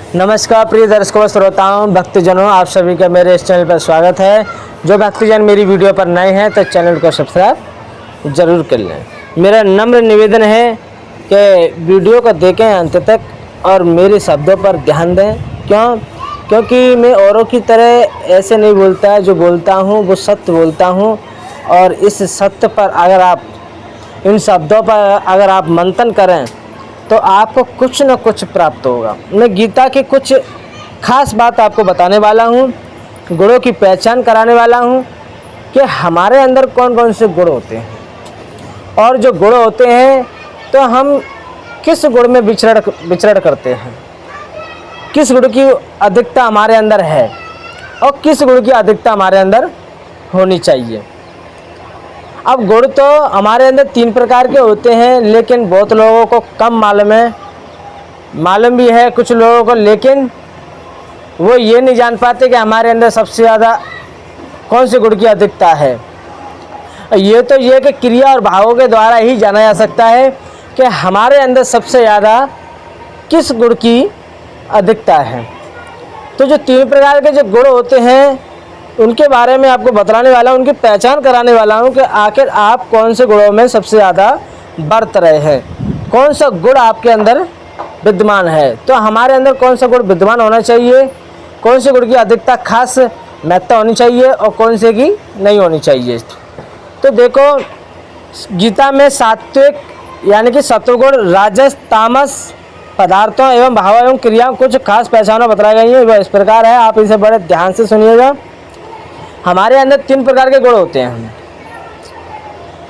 नमस्कार प्रिय दर्शकों, श्रोताओं, भक्तजनों, आप सभी का मेरे इस चैनल पर स्वागत है। जो भक्तजन मेरी वीडियो पर नए हैं तो चैनल को सब्सक्राइब जरूर कर लें। मेरा नम्र निवेदन है कि वीडियो को देखें अंत तक और मेरे शब्दों पर ध्यान दें। क्योंकि मैं औरों की तरह ऐसे नहीं बोलता है। जो बोलता हूँ वो सत्य बोलता हूँ, और इस सत्य पर अगर आप इन शब्दों पर अगर आप मंथन करें तो आपको कुछ न कुछ प्राप्त होगा। मैं गीता की कुछ खास बात आपको बताने वाला हूँ, गुणों की पहचान कराने वाला हूँ कि हमारे अंदर कौन कौन से गुण होते हैं, और जो गुण होते हैं तो हम किस गुण में विचरण करते हैं, किस गुण की अधिकता हमारे अंदर है और किस गुण की अधिकता हमारे अंदर होनी चाहिए। अब गुण तो हमारे अंदर 3 प्रकार के होते हैं, लेकिन बहुत लोगों को कम मालूम है, मालूम भी है कुछ लोगों को, लेकिन वो ये नहीं जान पाते कि हमारे अंदर सबसे ज़्यादा कौन से गुण की अधिकता है। ये तो ये कि क्रिया और भावों के द्वारा ही जाना जा सकता है कि हमारे अंदर सबसे ज़्यादा किस गुण की अधिकता है। तो जो 3 प्रकार के जो गुण होते हैं उनके बारे में आपको बतलाने वाला हूँ, उनकी पहचान कराने वाला हूँ कि आखिर आप कौन से गुणों में सबसे ज़्यादा बरत रहे हैं, कौन सा गुण आपके अंदर विद्यमान है। तो हमारे अंदर कौन सा गुण विद्यमान होना चाहिए, कौन से गुण की अधिकता खास महत्ता होनी चाहिए और कौन से की नहीं होनी चाहिए। तो देखो, गीता में सात्विक यानी कि सत्वगुण, राजस, तामस पदार्थों एवं भाव एवं क्रियाओं कुछ खास पहचानों बताई गई है। वह इस प्रकार है, आप इसे बड़े ध्यान से सुनिएगा। हमारे अंदर 3 प्रकार के गुण होते हैं,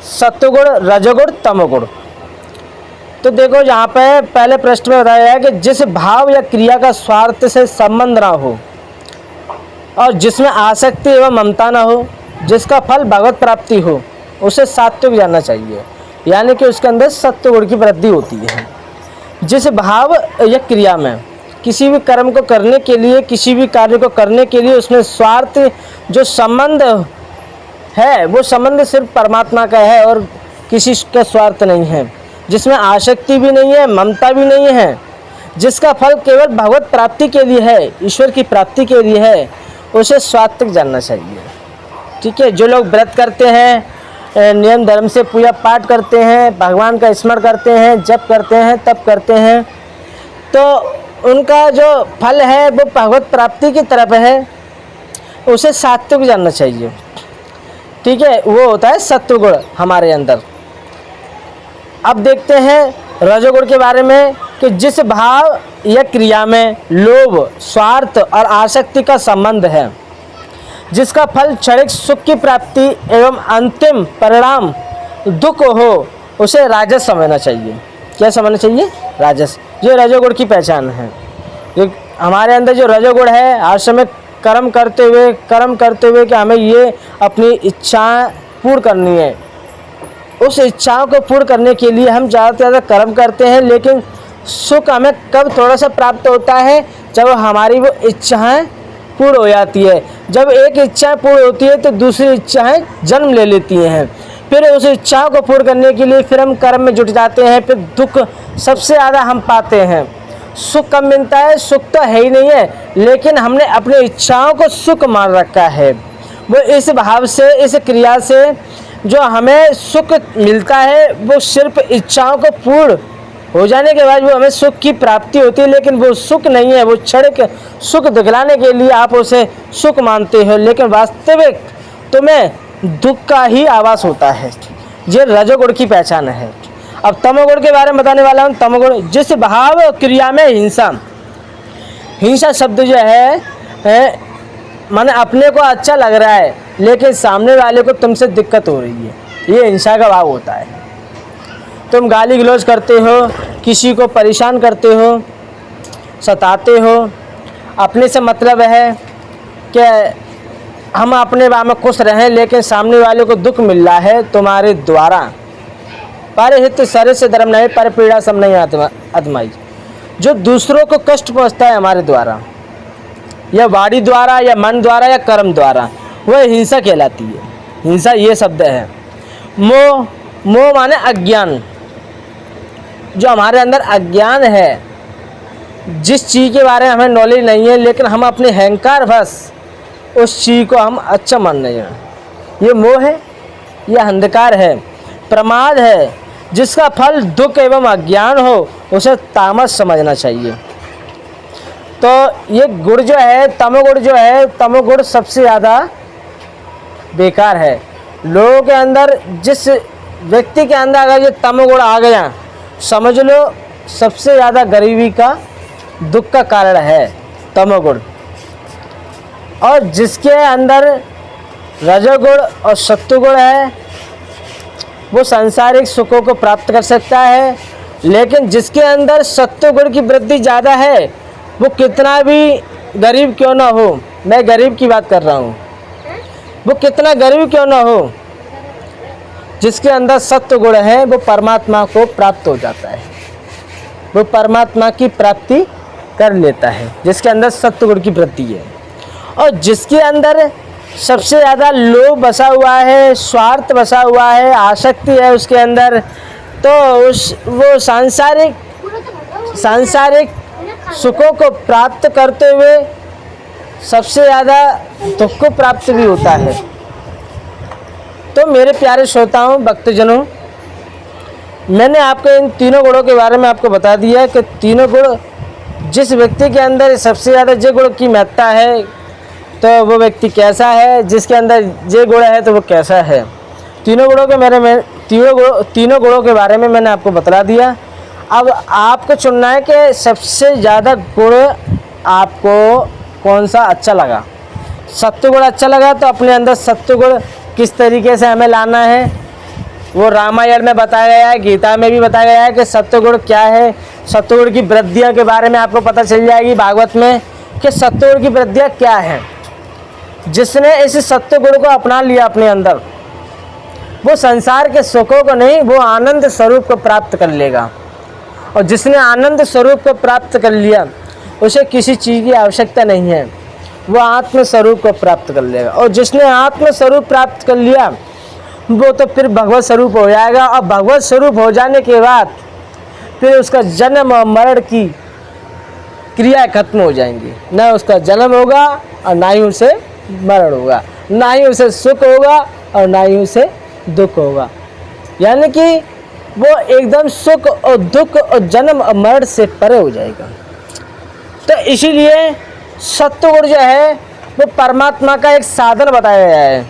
सत्वगुण, रजोगुण, तमोगुण। तो देखो, यहाँ पे पहले प्रश्न में बताया है कि जिस भाव या क्रिया का स्वार्थ से संबंध ना हो और जिसमें आसक्ति एवं ममता ना हो, जिसका फल भगवत प्राप्ति हो, उसे सात्विक जानना चाहिए, यानी कि उसके अंदर सत्वगुण की वृद्धि होती है। जिस भाव या क्रिया में किसी भी कर्म को करने के लिए, किसी भी कार्य को करने के लिए उसमें स्वार्थ जो संबंध है वो संबंध सिर्फ परमात्मा का है और किसी का स्वार्थ नहीं है, जिसमें आसक्ति भी नहीं है, ममता भी नहीं है, जिसका फल केवल भगवत प्राप्ति के लिए है, ईश्वर की प्राप्ति के लिए है, उसे सात्विक जानना चाहिए। ठीक है। जो लोग व्रत करते हैं, नियम धर्म से पूजा पाठ करते हैं, भगवान का स्मरण करते हैं, जप करते हैं, तप करते हैं, तो उनका जो फल है वो भगवत प्राप्ति की तरफ है, उसे सात्विक जानना चाहिए। ठीक है, वो होता है सत्वगुण हमारे अंदर। अब देखते हैं रजोगुण के बारे में कि जिस भाव या क्रिया में लोभ, स्वार्थ और आसक्ति का संबंध है, जिसका फल क्षणिक सुख की प्राप्ति एवं अंतिम परिणाम दुख हो, उसे राजस समझना चाहिए। क्या समझना चाहिए? राजस। ये रजोगुण की पहचान है। ये हमारे अंदर जो रजोगुण है, हर समय कर्म करते हुए कि हमें ये अपनी इच्छाएं पूर्ण करनी है, उस इच्छाओं को पूर्ण करने के लिए हम ज़्यादा से ज़्यादा कर्म करते हैं, लेकिन सुख हमें कब थोड़ा सा प्राप्त होता है, जब हमारी वो इच्छाएं पूर्ण हो जाती है। जब एक इच्छा पूर्ण होती है तो दूसरी इच्छाएं जन्म ले लेती हैं। फिर उस इच्छाओं को पूर्ण करने के लिए फिर हम कर्म में जुट जाते हैं। फिर दुख सबसे ज़्यादा हम पाते हैं। सुख कब मिलता है? सुख तो है ही नहीं है, लेकिन हमने अपनी इच्छाओं को सुख मान रखा है। वो इस भाव से, इस क्रिया से जो हमें सुख मिलता है वो सिर्फ इच्छाओं को पूर्ण हो जाने के बाद वो हमें सुख की प्राप्ति होती है, लेकिन वो सुख नहीं है। वो क्षणिक सुख दिखलाने के लिए आप उसे सुख मानते हो, लेकिन वास्तविक तुम्हें दुख का ही आभास होता है। ये रजोगुण की पहचान है। अब तमोगुण के बारे में बताने वाला हूँ। तमोगुण, जिस भाव क्रिया में हिंसा शब्द जो है माने अपने को अच्छा लग रहा है लेकिन सामने वाले को तुमसे दिक्कत हो रही है, ये हिंसा का भाव होता है। तुम गाली गलौज करते हो, किसी को परेशान करते हो, सताते हो, अपने से मतलब है कि हम अपने बारे में खुश रहें, लेकिन सामने वाले को दुख मिल रहा है तुम्हारे द्वारा। पर हित सरे से धर्म नहीं, पर पीड़ा सब नहीं आत्माई। जो दूसरों को कष्ट पहुंचता है हमारे द्वारा, या वाणी द्वारा, या मन द्वारा, या कर्म द्वारा, वह हिंसा कहलाती है। हिंसा ये शब्द है। मोह, मोह माने अज्ञान। जो हमारे अंदर अज्ञान है जिस चीज़ के बारे में हमें नॉलेज नहीं है, लेकिन हम अपने अहंकार बस उस चीज़ को हम अच्छा मान रहे हैं। ये मोह है, यह अंधकार है, प्रमाद है, जिसका फल दुख एवं अज्ञान हो, उसे तामस समझना चाहिए। तो ये गुण जो है, तमोगुण जो है, तमोगुण सबसे ज़्यादा बेकार है। लोगों के अंदर, जिस व्यक्ति के अंदर अगर ये तमोगुण आ गया, समझ लो सबसे ज़्यादा गरीबी का, दुख का कारण है तमोगुण। और जिसके अंदर रजोगुण और सत्वगुण है, वो सांसारिक सुखों को प्राप्त कर सकता है। लेकिन जिसके अंदर सत्वगुण की वृद्धि ज़्यादा है, वो कितना भी गरीब क्यों ना हो, मैं गरीब की बात कर रहा हूँ, वो कितना गरीब क्यों ना हो, जिसके अंदर सत्वगुण है वो परमात्मा को प्राप्त हो जाता है, वो परमात्मा की प्राप्ति कर लेता है, जिसके अंदर सत्वगुण की वृद्धि है। और जिसके अंदर सबसे ज़्यादा लोभ बसा हुआ है, स्वार्थ बसा हुआ है, आसक्ति है उसके अंदर, तो वो सांसारिक सुखों को प्राप्त करते हुए सबसे ज़्यादा दुख को प्राप्त भी होता है। तो मेरे प्यारे श्रोताओं, भक्तजनों, मैंने आपको इन तीनों गुणों के बारे में आपको बता दिया कि तीनों गुण जिस व्यक्ति के अंदर सबसे ज़्यादा जे गुण की महत्ता है, तो वो व्यक्ति कैसा है, जिसके अंदर जे गुण है तो वो कैसा है। तीनों गुणों के बारे में मैंने आपको बता दिया। अब आपको चुनना है कि सबसे ज़्यादा गुण आपको कौन सा अच्छा लगा। सत्वगुण अच्छा लगा तो अपने अंदर सत्वगुण किस तरीके से हमें लाना है, वो रामायण में बताया गया है, गीता में भी बताया गया है कि सत्वगुण क्या है। सत्वगुण की वृद्धियों के बारे में आपको पता चल जाएगी भागवत में कि सत्वगुण की वृद्धियाँ क्या हैं। जिसने इस सत्वगुण को अपना लिया अपने अंदर, वो संसार के सुखों को नहीं, वो आनंद स्वरूप को प्राप्त कर लेगा। और जिसने आनंद स्वरूप को प्राप्त कर लिया, उसे किसी चीज़ की आवश्यकता नहीं है, वो आत्म स्वरूप को प्राप्त कर लेगा। और जिसने आत्म स्वरूप प्राप्त कर लिया, वो तो फिर भगवत स्वरूप हो जाएगा। और भगवत स्वरूप हो जाने के बाद फिर उसका जन्म और मरण की क्रिया खत्म हो जाएंगी। न उसका जन्म होगा और ना ही उसे मरण होगा, ना ही उसे सुख होगा और ना ही उसे दुख होगा। यानी कि वो एकदम सुख और दुख और जन्म और मरण से परे हो जाएगा। तो इसीलिए सत्वगुण जो है वो परमात्मा का एक साधन बताया गया है।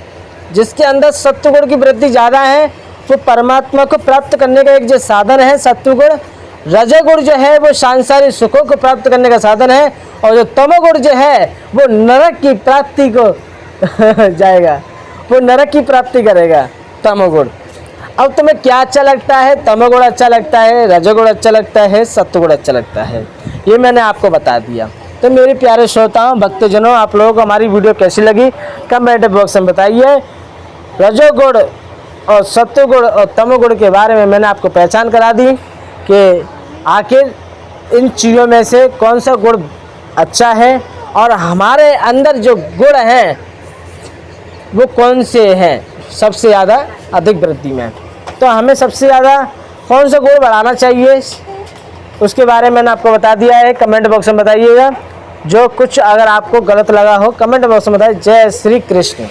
जिसके अंदर सत्वगुण की वृद्धि ज़्यादा है, वो परमात्मा को प्राप्त करने का एक जो साधन है सत्वगुण। रजोगुण जो है वो सांसारिक सुखों को प्राप्त करने का साधन है। और जो तमोगुण जो है वो नरक की प्राप्ति को जाएगा, वो नरक की प्राप्ति करेगा तमोगुण। अब तुम्हें क्या अच्छा लगता है? तमोगुण अच्छा लगता है, रजोगुण अच्छा लगता है, सत्वगुण अच्छा लगता है, ये मैंने आपको बता दिया। तो मेरे प्यारे श्रोताओं, भक्तजनों, आप लोगों को हमारी वीडियो कैसी लगी कमेंट बॉक्स में बताइए। रजोगुण और सत्वगुण और तमोगुण के बारे में मैंने आपको पहचान करा दी कि आखिर इन चीज़ों में से कौन सा गुण अच्छा है और हमारे अंदर जो गुण हैं वो कौन से हैं सबसे ज़्यादा अधिक वृद्धि में। तो हमें सबसे ज़्यादा कौन सा गुण बढ़ाना चाहिए, उसके बारे में मैंने आपको बता दिया है। कमेंट बॉक्स में बताइएगा। जो कुछ अगर आपको गलत लगा हो कमेंट बॉक्स में बताइए। जय श्री कृष्ण।